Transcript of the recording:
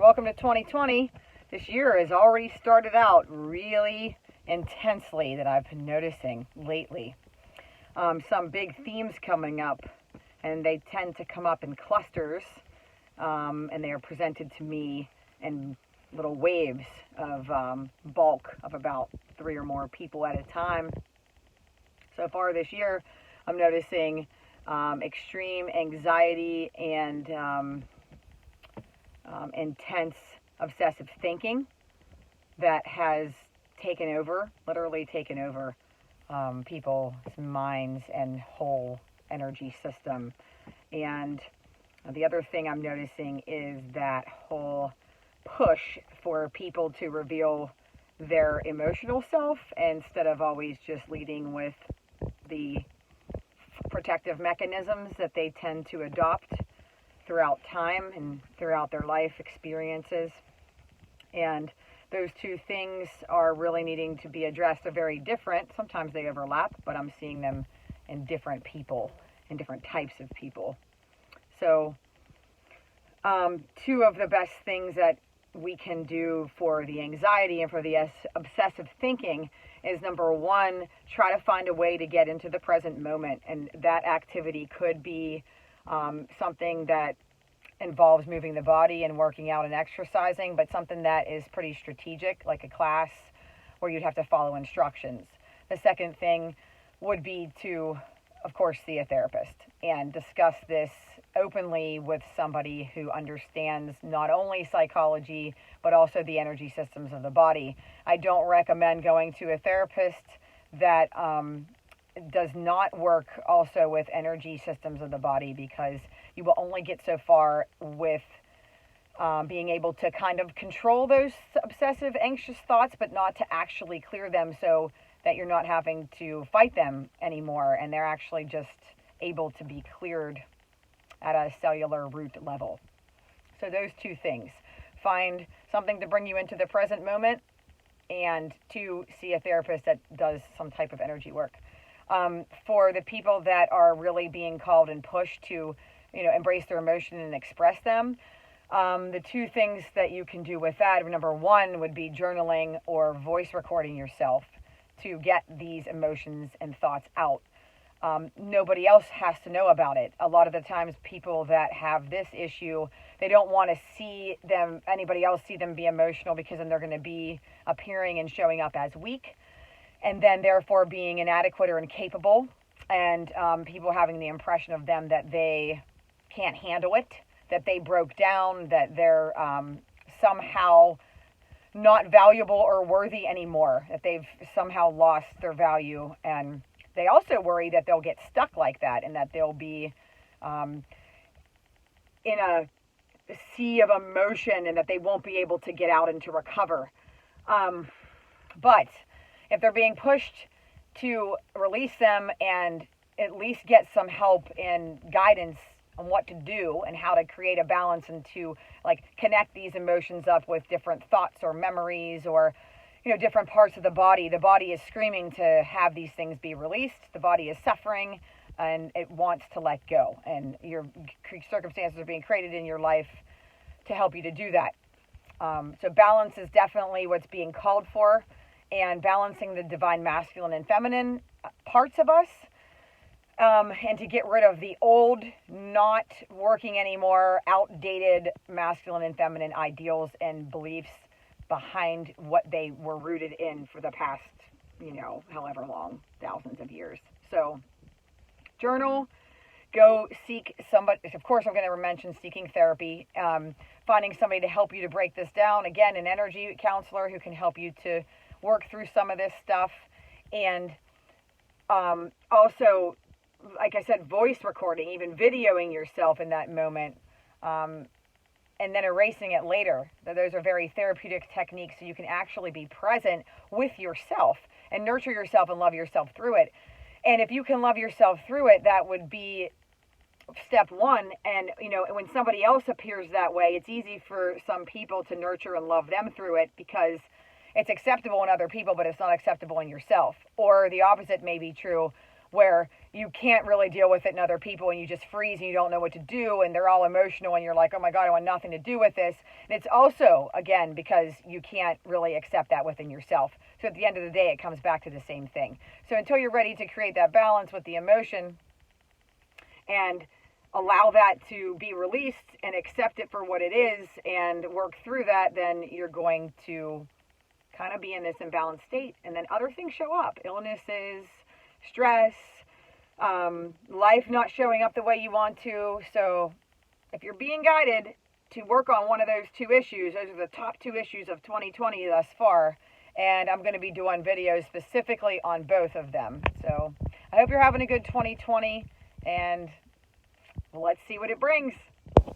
welcome to 2020. This year has already started out really intensely that I've been noticing lately. Some big themes coming up, and they tend to come up in clusters, and they are presented to me in little waves of bulk of about 3 or more people at a time. So far this year, I'm noticing extreme anxiety and intense obsessive thinking that has literally taken over people's minds and whole energy system. And the other thing I'm noticing is that whole push for people to reveal their emotional self instead of always just leading with the protective mechanisms that they tend to adopt throughout time and throughout their life experiences. And those two things are really needing to be addressed. They're very different. Sometimes they overlap, but I'm seeing them in different people, in different types of people. So two of the best things that we can do for the anxiety and for the obsessive thinking is, number one, try to find a way to get into the present moment. And that activity could be something that involves moving the body and working out and exercising, but something that is pretty strategic, like a class where you'd have to follow instructions. The second thing would be to, of course, see a therapist and discuss this openly with somebody who understands not only psychology, but also the energy systems of the body. I don't recommend going to a therapist that does not work also with energy systems of the body, because you will only get so far with being able to kind of control those obsessive, anxious thoughts, but not to actually clear them so that you're not having to fight them anymore, and they're actually just able to be cleared at a cellular root level. So those two things: find something to bring you into the present moment, and to see a therapist that does some type of energy work. For the people that are really being called and pushed to, embrace their emotion and express them, the two things that you can do with that, number one, would be journaling or voice recording yourself to get these emotions and thoughts out. Nobody else has to know about it. A lot of the times people that have this issue, they don't want to anybody else see them be emotional, because then they're going to be appearing and showing up as weak, and then therefore being inadequate or incapable, and people having the impression of them that they can't handle it, that they broke down, that they're somehow not valuable or worthy anymore, that they've somehow lost their value. And they also worry that they'll get stuck like that, and that they'll be in a sea of emotion, and that they won't be able to get out and to recover. But if they're being pushed to release them and at least get some help and guidance on what to do and how to create a balance, and to connect these emotions up with different thoughts or memories, or different parts of the body is screaming to have these things be released. The body is suffering and it wants to let go, and your circumstances are being created in your life to help you to do that. So balance is definitely what's being called for, and balancing the divine masculine and feminine parts of us, and to get rid of the old, not working anymore, outdated masculine and feminine ideals and beliefs behind what they were rooted in for the past, however long, thousands of years. So journal, go seek somebody. Of course, I'm going to mention seeking therapy, finding somebody to help you to break this down. Again, an energy counselor who can help you to work through some of this stuff. And also, like I said, voice recording, even videoing yourself in that moment, and then erasing it later. Those are very therapeutic techniques, so you can actually be present with yourself and nurture yourself and love yourself through it. And if you can love yourself through it, that would be step one. And, when somebody else appears that way, it's easy for some people to nurture and love them through it, because it's acceptable in other people, but it's not acceptable in yourself. Or the opposite may be true, where you can't really deal with it in other people, and you just freeze and you don't know what to do, and they're all emotional and you're like, oh my God, I want nothing to do with this. And it's also, again, because you can't really accept that within yourself. So at the end of the day, it comes back to the same thing. So until you're ready to create that balance with the emotion and allow that to be released and accept it for what it is and work through that, then you're going to kind of be in this imbalanced state. And then other things show up: illnesses, stress, life not showing up the way you want to. So if you're being guided to work on one of those two issues, those are the top two issues of 2020 thus far. And I'm going to be doing videos specifically on both of them. So I hope you're having a good 2020, and let's see what it brings.